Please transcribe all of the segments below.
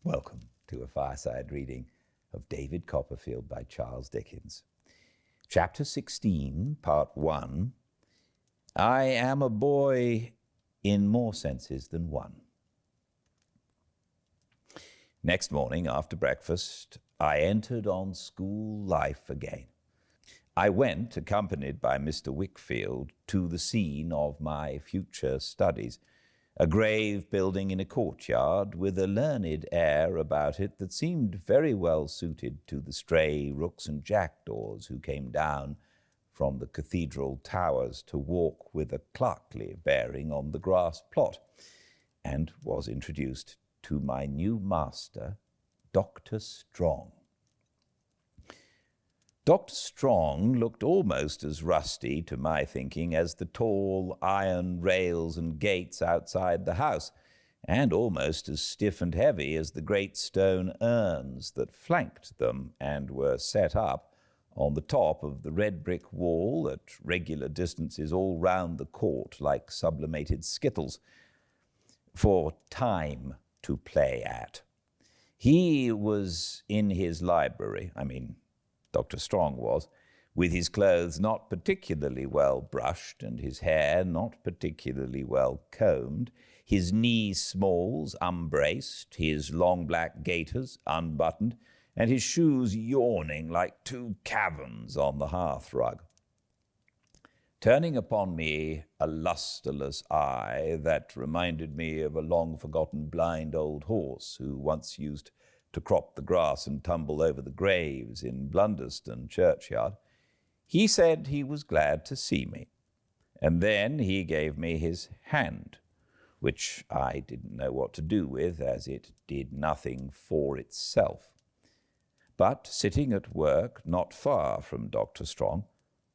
Welcome to a fireside reading of David Copperfield by Charles Dickens. Chapter 16, Part 1, I am a boy in more senses than one. Next morning after breakfast, I entered on school life again. I went, accompanied by Mr. Wickfield, to the scene of my future studies, a grave building in a courtyard with a learned air about it that seemed very well suited to the stray rooks and jackdaws who came down from the cathedral towers to walk with a clerkly bearing on the grass plot, and was introduced to my new master, Dr. Strong. Dr. Strong looked almost as rusty, to my thinking, as the tall iron rails and gates outside the house, and almost as stiff and heavy as the great stone urns that flanked them and were set up on the top of the red brick wall at regular distances all round the court like sublimated skittles, for time to play at. He was in his library, Dr. Strong was, with his clothes not particularly well brushed and his hair not particularly well combed, his knee-smalls unbraced, his long black gaiters unbuttoned, and his shoes yawning like two caverns on the hearth-rug. Turning upon me a lustreless eye that reminded me of a long-forgotten blind old horse who once used to crop the grass and tumble over the graves in Blunderston churchyard, he said he was glad to see me, and then he gave me his hand, which I didn't know what to do with, as it did nothing for itself. But sitting at work not far from Dr. Strong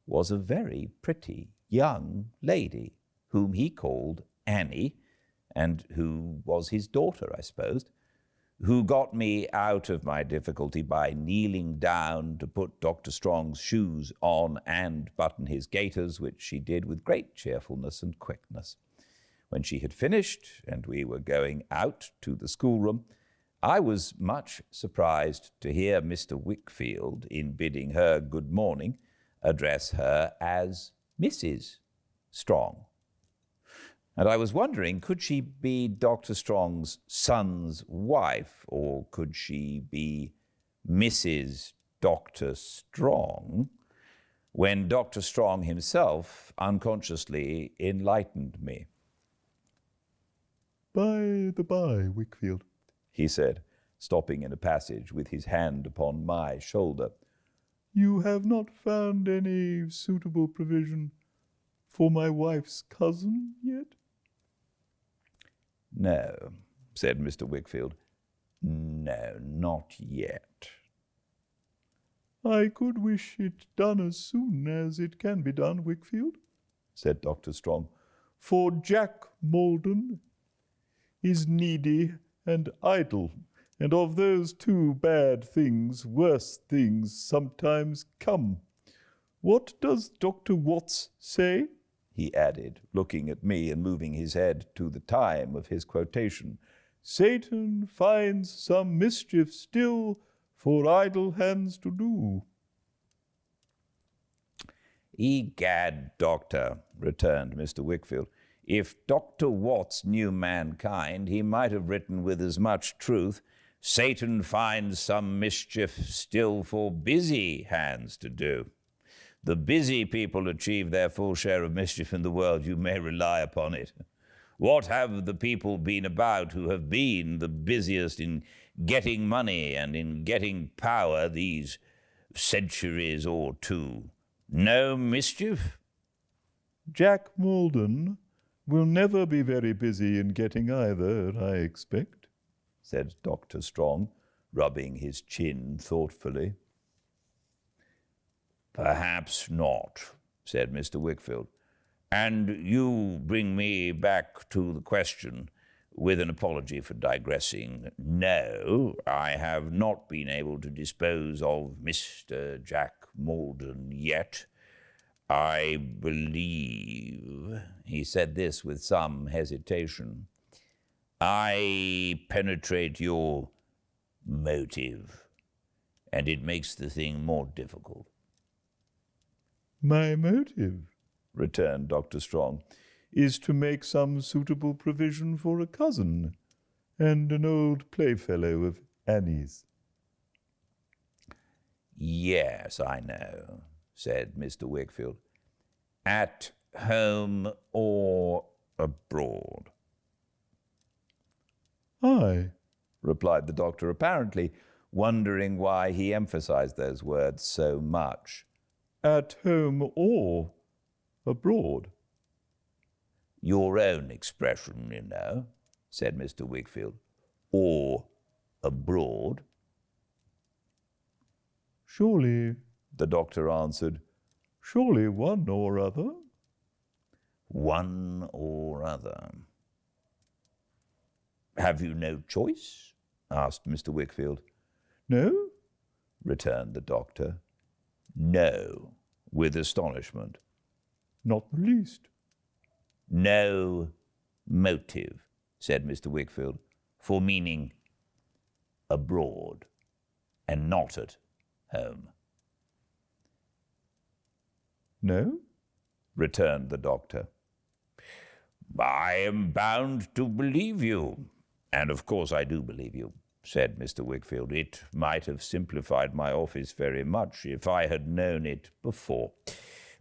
was a very pretty young lady, whom he called Annie, and who was his daughter, I supposed, who got me out of my difficulty by kneeling down to put Dr. Strong's shoes on and button his gaiters, which she did with great cheerfulness and quickness. When she had finished, and we were going out to the schoolroom, I was much surprised to hear Mr. Wickfield, in bidding her good morning, address her as Mrs. Strong. And I was wondering, could she be Dr. Strong's son's wife, or could she be Mrs. Dr. Strong, when Dr. Strong himself unconsciously enlightened me. "By the by, Wickfield," he said, stopping in a passage with his hand upon my shoulder, "you have not found any suitable provision for my wife's cousin yet?" "No," said Mr. Wickfield. "No, not yet." "I could wish it done as soon as it can be done, Wickfield," said Dr. Strong, "for Jack Molden is needy and idle, and of those two bad things, worse things sometimes come. What does Dr. Watts say?" he added, looking at me and moving his head to the time of his quotation. "Satan finds some mischief still for idle hands to do." "Egad, Doctor," returned Mr. Wickfield, "if Dr. Watts knew mankind, he might have written with as much truth, 'Satan finds some mischief still for busy hands to do.' The busy people achieve their full share of mischief in the world, you may rely upon it. What have the people been about who have been the busiest in getting money and in getting power these centuries or two? No mischief?" "Jack Molden will never be very busy in getting either, I expect," said Dr. Strong, rubbing his chin thoughtfully. "Perhaps not," said Mr. Wickfield. "And you bring me back to the question, with an apology for digressing. No, I have not been able to dispose of Mr. Jack Molden yet. I believe," he said this with some hesitation, "I penetrate your motive, and it makes the thing more difficult. My motive, returned Dr. Strong, is to make some suitable provision for a cousin and an old playfellow of Annie's. Yes, I know, said Mr. Wickfield. At home or abroad? Aye, replied the doctor, apparently wondering why he emphasized those words so much. At home or abroad. Your own expression, you know, said Mr. Wickfield. Or abroad. Surely, the doctor answered, surely one or other. One or other. Have you no choice? Asked Mr. Wickfield. No, returned the doctor. No, with astonishment. Not the least. No motive, said Mr. Wickfield, for meaning abroad and not at home. No, returned the doctor. I am bound to believe you, and of course I do believe you, said Mr. Wickfield. It might have simplified my office very much if I had known it before.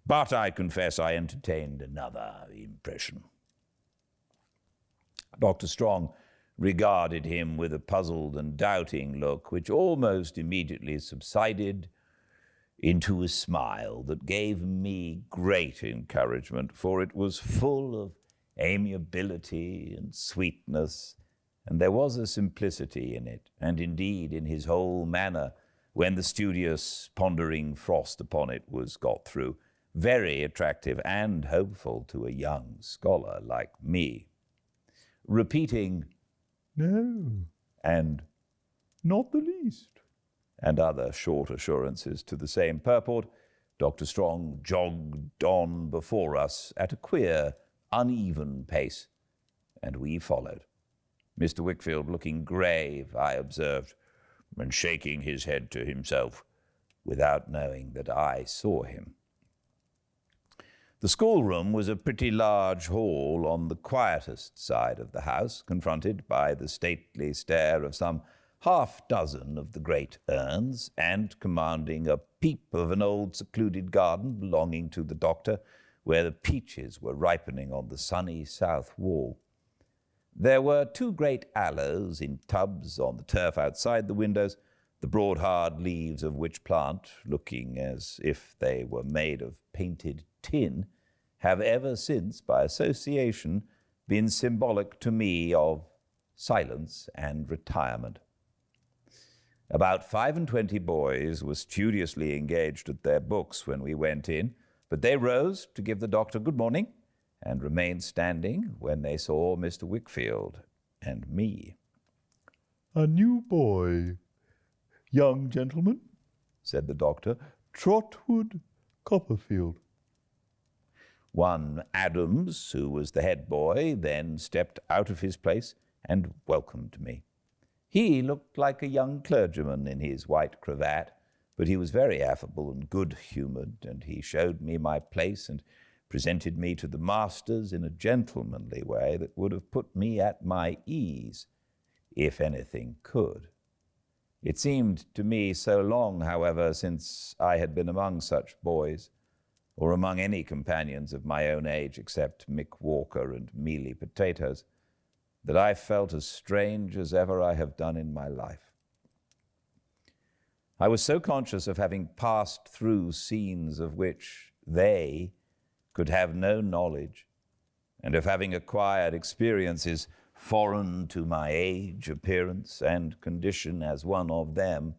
But I confess I entertained another impression. Dr. Strong regarded him with a puzzled and doubting look, which almost immediately subsided into a smile that gave me great encouragement, for it was full of amiability and sweetness, and there was a simplicity in it, and indeed in his whole manner, when the studious, pondering frost upon it was got through, very attractive and hopeful to a young scholar like me. Repeating, no, and not the least, and other short assurances to the same purport, Dr. Strong jogged on before us at a queer, uneven pace, and we followed. Mr. Wickfield looking grave, I observed, and shaking his head to himself, without knowing that I saw him. The schoolroom was a pretty large hall on the quietest side of the house, confronted by the stately stair of some half-dozen of the great urns, and commanding a peep of an old secluded garden belonging to the doctor, where the peaches were ripening on the sunny south wall. There were 2 great aloes in tubs on the turf outside the windows, the broad hard leaves of which plant, looking as if they were made of painted tin, have ever since, by association, been symbolic to me of silence and retirement. About 25 boys were studiously engaged at their books when we went in, but they rose to give the doctor good morning and remained standing when they saw Mr. Wickfield and me. A new boy, young gentleman, said the doctor, Trotwood Copperfield. One Adams, who was the head boy, then stepped out of his place and welcomed me. He looked like a young clergyman in his white cravat, but he was very affable and good-humored, and he showed me my place and presented me to the masters in a gentlemanly way that would have put me at my ease, if anything could. It seemed to me so long, however, since I had been among such boys, or among any companions of my own age except Mick Walker and Mealy Potatoes, that I felt as strange as ever I have done in my life. I was so conscious of having passed through scenes of which they could have no knowledge, and of having acquired experiences foreign to my age, appearance, and condition as one of them,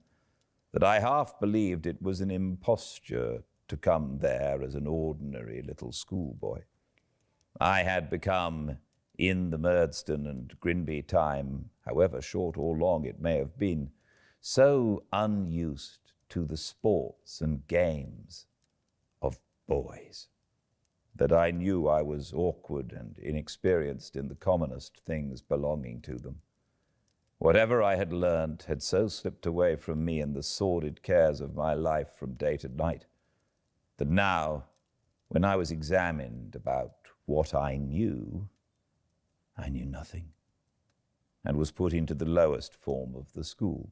that I half believed it was an imposture to come there as an ordinary little schoolboy. I had become, in the Murdstone and Grinby time, however short or long it may have been, so unused to the sports and games of boys that I knew I was awkward and inexperienced in the commonest things belonging to them. Whatever I had learnt had so slipped away from me in the sordid cares of my life from day to night, that now, when I was examined about what I knew nothing, and was put into the lowest form of the school.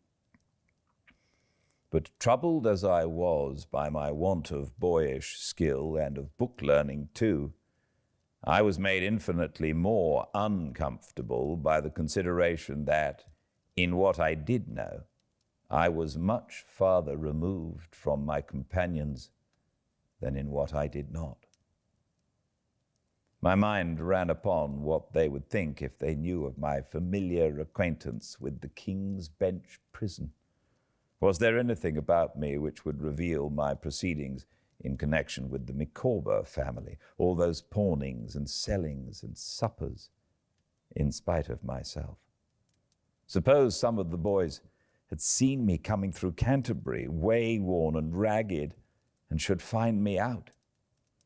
But troubled as I was by my want of boyish skill and of book learning too, I was made infinitely more uncomfortable by the consideration that, in what I did know, I was much farther removed from my companions than in what I did not. My mind ran upon what they would think if they knew of my familiar acquaintance with the King's Bench prison. Was there anything about me which would reveal my proceedings in connection with the Micawber family, all those pawnings and sellings and suppers, in spite of myself? Suppose some of the boys had seen me coming through Canterbury, way-worn and ragged, and should find me out.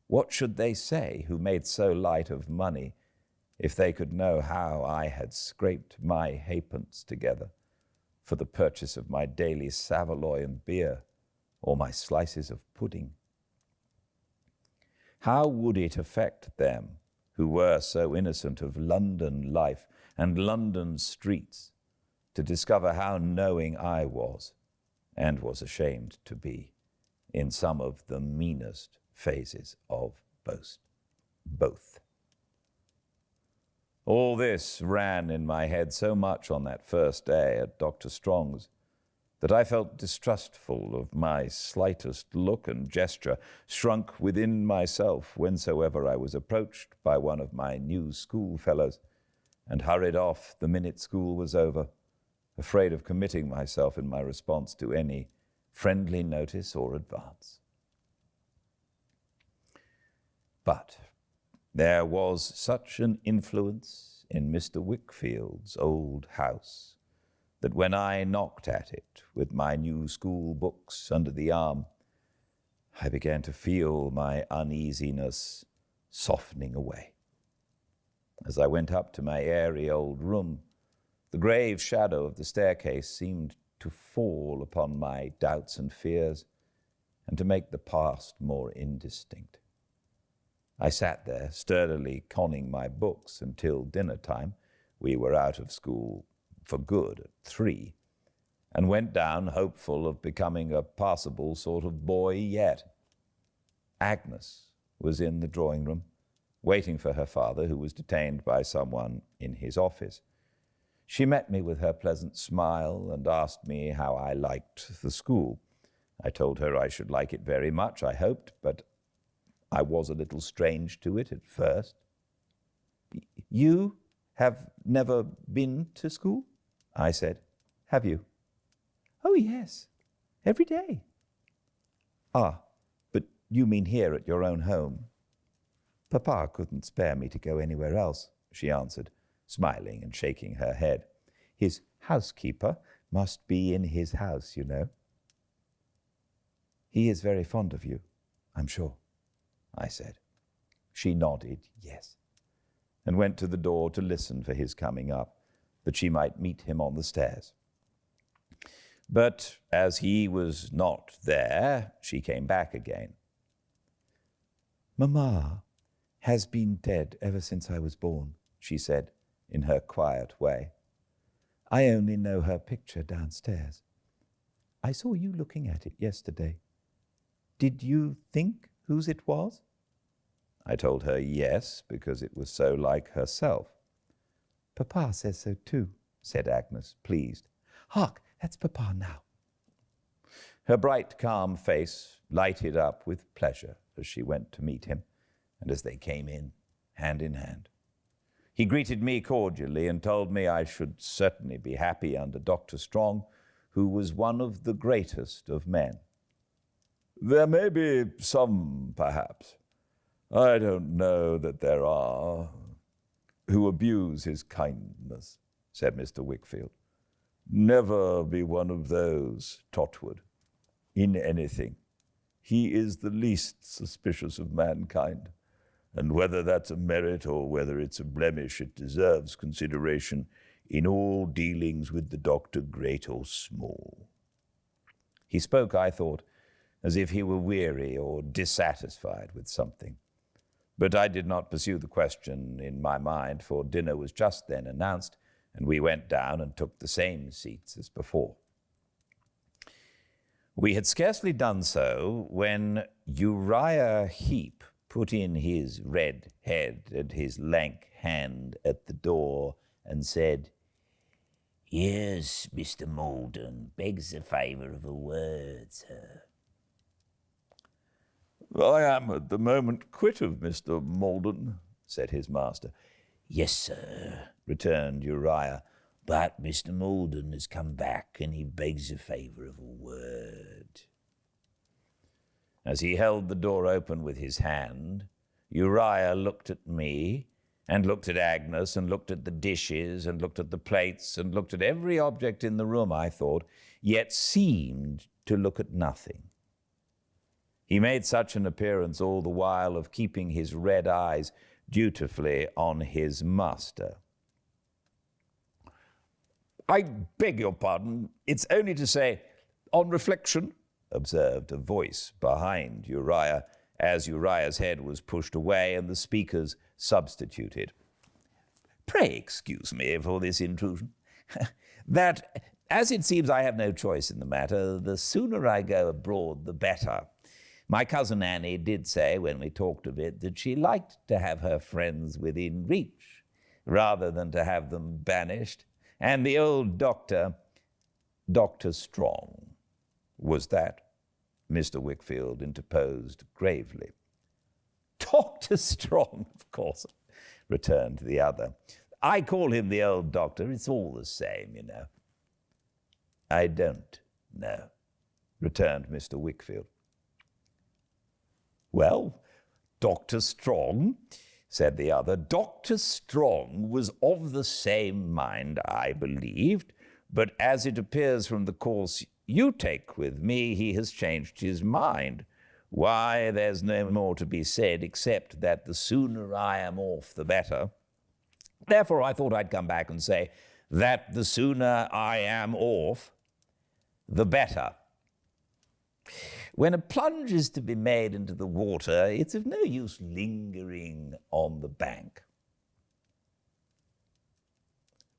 What should they say, who made so light of money, if they could know how I had scraped my halfpence together for the purchase of my daily saveloy and beer, or my slices of pudding? How would it affect them, who were so innocent of London life and London streets, to discover how knowing I was, and was ashamed to be, in some of the meanest phases of both? All this ran in my head so much on that first day at Dr. Strong's that I felt distrustful of my slightest look and gesture, shrunk within myself whensoever I was approached by one of my new schoolfellows, and hurried off the minute school was over, afraid of committing myself in my response to any friendly notice or advance. But there was such an influence in Mr. Wickfield's old house that when I knocked at it with my new school books under the arm, I began to feel my uneasiness softening away. As I went up to my airy old room, the grave shadow of the staircase seemed to fall upon my doubts and fears, and to make the past more indistinct. I sat there, sturdily conning my books until dinner time. We were out of school for good at 3, and went down hopeful of becoming a passable sort of boy yet. Agnes was in the drawing-room, waiting for her father, who was detained by someone in his office. She met me with her pleasant smile and asked me how I liked the school. I told her I should like it very much, I hoped, but I was a little strange to it at first. "You have never been to school?" I said. "Have you?" "Oh, yes, every day." "Ah, but you mean here at your own home?" "Papa couldn't spare me to go anywhere else," she answered, smiling and shaking her head. "His housekeeper must be in his house, you know." "He is very fond of you, I'm sure," I said. She nodded yes, and went to the door to listen for his coming up, that she might meet him on the stairs. But as he was not there, she came back again. "Mamma has been dead ever since I was born," she said in her quiet way. "I only know her picture downstairs. I saw you looking at it yesterday. Did you think whose it was?" I told her yes, because it was so like herself. "Papa says so too," said Agnes, pleased. "Hark, that's Papa now." Her bright, calm face lighted up with pleasure as she went to meet him, and as they came in, hand in hand. He greeted me cordially and told me I should certainly be happy under Dr. Strong, who was one of the greatest of men. "There may be some, perhaps, I don't know that there are, who abuse his kindness," said Mr. Wickfield. "Never be one of those, Trotwood, in anything. He is the least suspicious of mankind, and whether that's a merit or whether it's a blemish, it deserves consideration in all dealings with the doctor, great or small. He spoke, I thought, as if he were weary or dissatisfied with something. But I did not pursue the question in my mind, for dinner was just then announced, and we went down and took the same seats as before. We had scarcely done so when Uriah Heep put in his red head and his lank hand at the door and said, "Yes, Mr. Molden begs the favour of a word, sir." "I am at the moment quit of Mr. Molden," said his master. "Yes, sir," returned Uriah, "but Mr. Molden has come back and he begs the favour of a word." As he held the door open with his hand, Uriah looked at me and looked at Agnes and looked at the dishes and looked at the plates and looked at every object in the room, I thought, yet seemed to look at nothing. He made such an appearance all the while of keeping his red eyes dutifully on his master. "I beg your pardon, it's only to say, on reflection," observed a voice behind Uriah, as Uriah's head was pushed away and the speakers substituted. "Pray excuse me for this intrusion. That, as it seems I have no choice in the matter, the sooner I go abroad, the better. My cousin Annie did say, when we talked of it, that she liked to have her friends within reach, rather than to have them banished. And the old Dr. Strong, was that?" Mr. Wickfield interposed gravely. "Dr. Strong, of course," returned the other. "I call him the old doctor. It's all the same, you know." "I don't know," returned Mr. Wickfield. "Well, Dr. Strong," said the other, "Dr. Strong was of the same mind, I believed, but as it appears from the course you take with me, he has changed his mind. Why, there's no more to be said, except that the sooner I am off, the better. Therefore, I thought I'd come back and say that the sooner I am off, the better. When a plunge is to be made into the water, it's of no use lingering on the bank."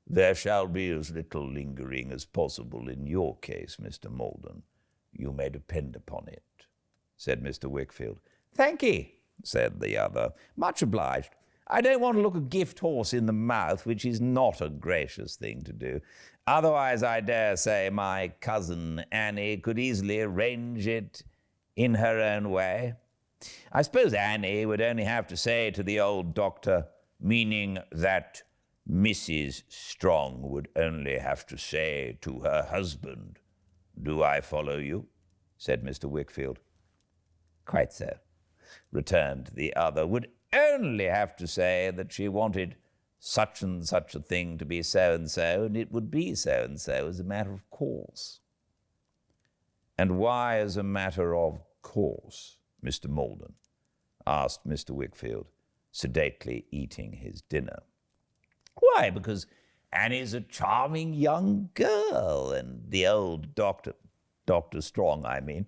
"There shall be as little lingering as possible in your case, Mr. Molden. You may depend upon it," said Mr. Wickfield. "Thank ye," said the other. "Much obliged. I don't want to look a gift horse in the mouth, which is not a gracious thing to do. Otherwise, I dare say my cousin Annie could easily arrange it in her own way. I suppose Annie would only have to say to the old doctor, meaning that Mrs. Strong would only have to say to her husband. Do I follow you?" said Mr. Wickfield. "Quite so," returned the other. "Would only have to say that she wanted such and such a thing to be so-and-so, and it would be so-and-so as a matter of course." "And why as a matter of course, Mr. Molden?" asked Mr. Wickfield, sedately eating his dinner. "Why, because Annie's a charming young girl, and the old Dr. Strong, I mean,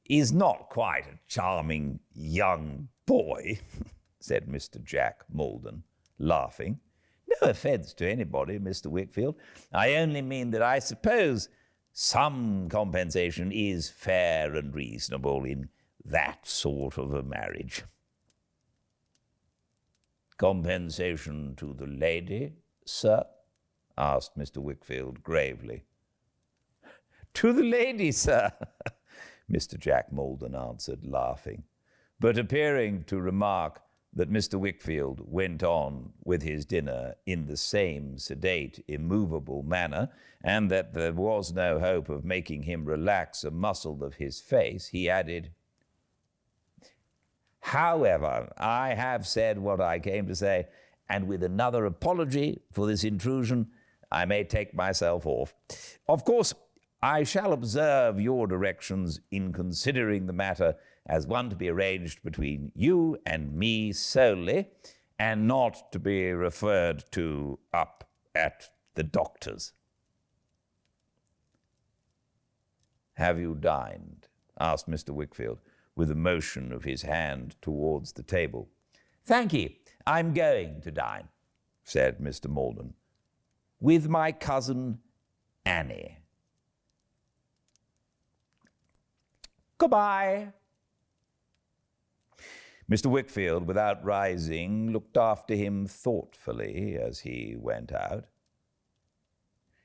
is not quite a charming young boy," said Mr. Jack Molden, laughing. "No offence to anybody, Mr. Wickfield. I only mean that I suppose some compensation is fair and reasonable in that sort of a marriage." "Compensation to the lady, sir?" asked Mr. Wickfield gravely. "To the lady, sir," Mr. Jack Molden answered, laughing, but appearing to remark that Mr. Wickfield went on with his dinner in the same sedate, immovable manner, and that there was no hope of making him relax a muscle of his face, he added, "However, I have said what I came to say, and with another apology for this intrusion, I may take myself off. Of course, I shall observe your directions in considering the matter as one to be arranged between you and me solely, and not to be referred to up at the doctor's. "Have you dined?" asked Mr. Wickfield, with a motion of his hand towards the table. "Thank ye, I'm going to dine," said Mr. Molden, "with my cousin Annie. Goodbye." Mr. Wickfield, without rising, looked after him thoughtfully as he went out.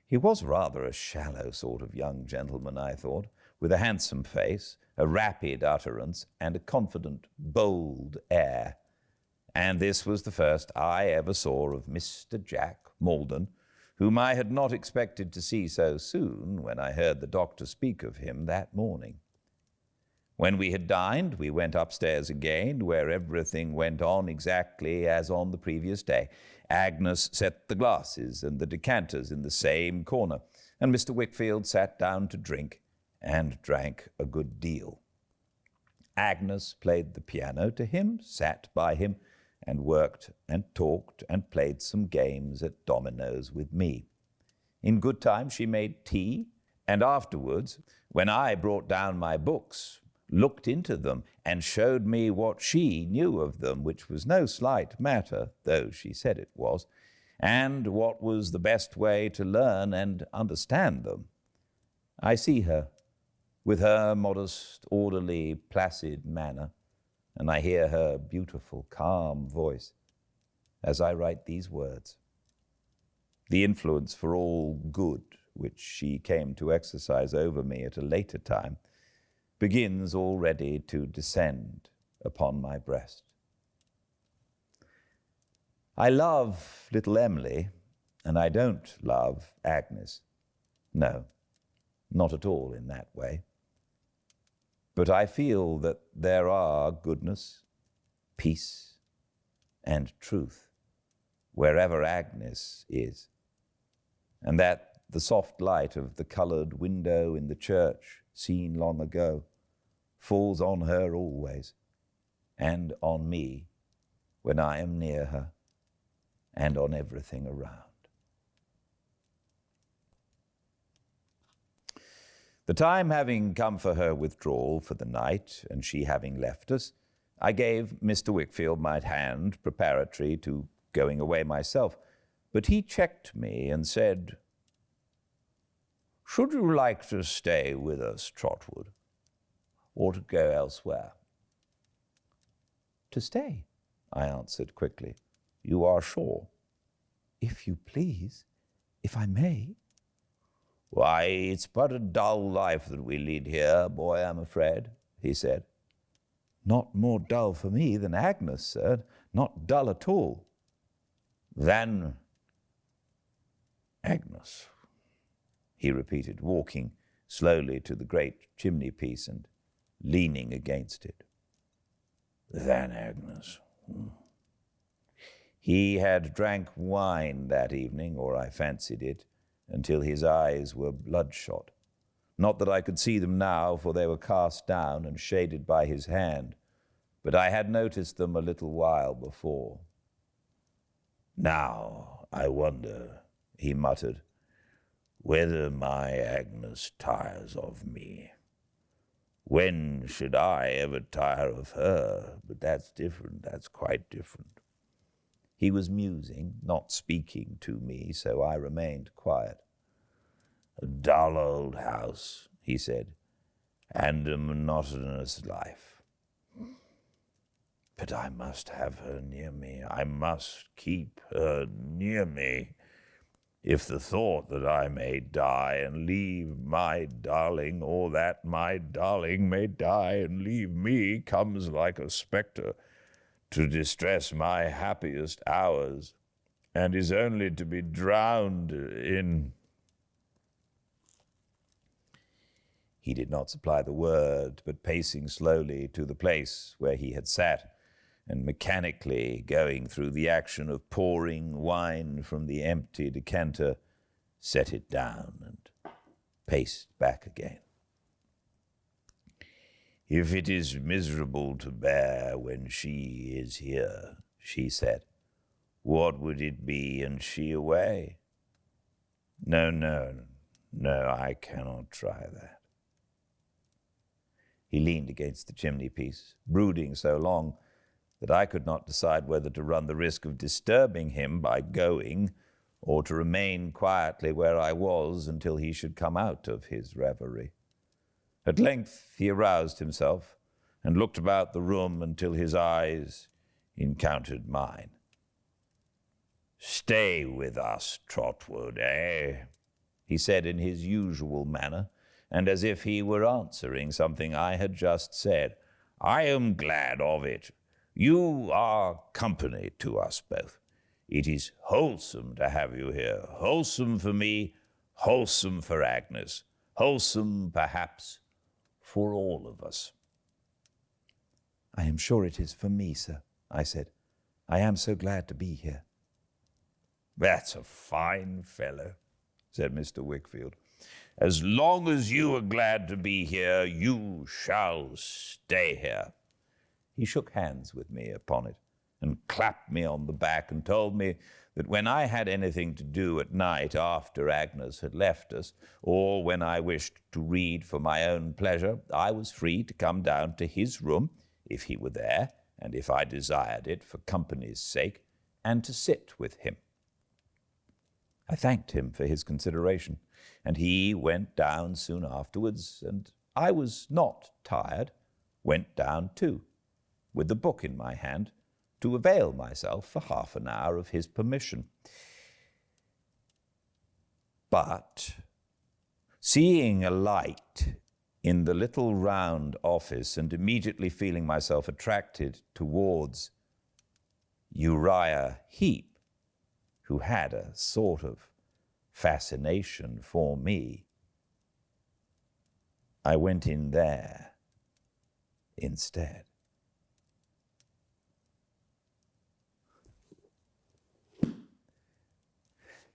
He was rather a shallow sort of young gentleman, I thought, with a handsome face, a rapid utterance, and a confident, bold air. And this was the first I ever saw of Mr. Jack Molden, whom I had not expected to see so soon when I heard the doctor speak of him that morning. When we had dined, we went upstairs again, where everything went on exactly as on the previous day. Agnes set the glasses and the decanters in the same corner, and Mr. Wickfield sat down to drink, and drank a good deal. Agnes played the piano to him, sat by him, and worked and talked and played some games at dominoes with me. In good time she made tea, and afterwards, when I brought down my books, looked into them, and showed me what she knew of them, which was no slight matter, though she said it was, and what was the best way to learn and understand them. I see her, with her modest, orderly, placid manner, and I hear her beautiful, calm voice as I write these words. The influence for all good which she came to exercise over me at a later time begins already to descend upon my breast. I love little Emily, and I don't love Agnes. No, not at all in that way. But I feel that there are goodness, peace, and truth wherever Agnes is, and that the soft light of the colored window in the church, seen long ago, falls on her always, and on me when I am near her, and on everything around. The time having come for her withdrawal for the night, and she having left us, I gave Mr. Wickfield my hand preparatory to going away myself, but he checked me and said, "Should you like to stay with us, Trotwood, or to go elsewhere?" "To stay," I answered quickly. "You are sure?" "If you please, if I may." "Why, it's but a dull life that we lead here, boy, I'm afraid," he said. "Not more dull for me than Agnes, sir. Not dull at all." "Than Agnes," he repeated, walking slowly to the great chimney-piece and leaning against it. "Than Agnes." He had drank wine that evening, or I fancied it, until his eyes were bloodshot. Not that I could see them now, for they were cast down and shaded by his hand, but I had noticed them a little while before. "Now, I wonder," he muttered, "whether my Agnes tires of me. When should I ever tire of her? But that's different, that's quite different." He was musing, not speaking to me, so I remained quiet. "A dull old house," he said, "and a monotonous life. But I must have her near me. I must keep her near me. If the thought that I may die and leave my darling, or that my darling may die and leave me, comes like a spectre to distress my happiest hours, and is only to be drowned in—" He did not supply the word, but pacing slowly to the place where he had sat, and mechanically going through the action of pouring wine from the empty decanter, set it down and paced back again. "If it is miserable to bear when she is here," she said, "what would it be and she away? No, I cannot try that. He leaned against the chimney-piece, brooding so long that I could not decide whether to run the risk of disturbing him by going or to remain quietly where I was until he should come out of his reverie. At length he aroused himself and looked about the room until his eyes encountered mine. "Stay with us, Trotwood, eh?" he said in his usual manner, and as if he were answering something I had just said. "I am glad of it. You are company to us both. It is wholesome to have you here, wholesome for me, wholesome for Agnes, wholesome, perhaps, for all of us." "I am sure it is for me, sir," I said. "I am so glad to be here." "That's a fine fellow," said Mr. Wickfield. "As long as you are glad to be here, you shall stay here." He shook hands with me upon it and clapped me on the back and told me that when I had anything to do at night after Agnes had left us, or when I wished to read for my own pleasure, I was free to come down to his room, if he were there, and if I desired it for company's sake, and to sit with him. I thanked him for his consideration, and he went down soon afterwards, and I was not tired, went down too, with the book in my hand, to avail myself for half an hour of his permission. But seeing a light in the little round office and immediately feeling myself attracted towards Uriah Heep, who had a sort of fascination for me, I went in there instead.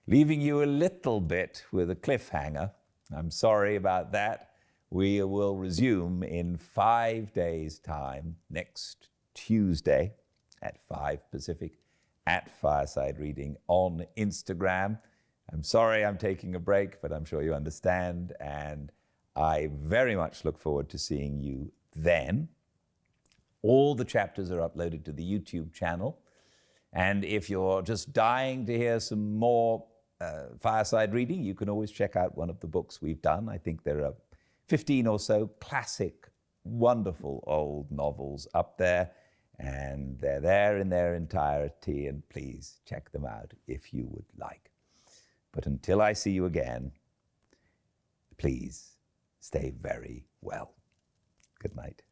Leaving you a little bit with a cliffhanger. I'm sorry about that. We will resume in 5 days' time, next Tuesday at 5 Pacific, at Fireside Reading on Instagram. I'm sorry I'm taking a break, but I'm sure you understand, and I very much look forward to seeing you then. All the chapters are uploaded to the YouTube channel, and if you're just dying to hear some more Fireside Reading, you can always check out one of the books we've done. I think there are 15 or so classic, wonderful old novels up there, and they're there in their entirety, and please check them out if you would like. But until I see you again, please stay very well. Good night.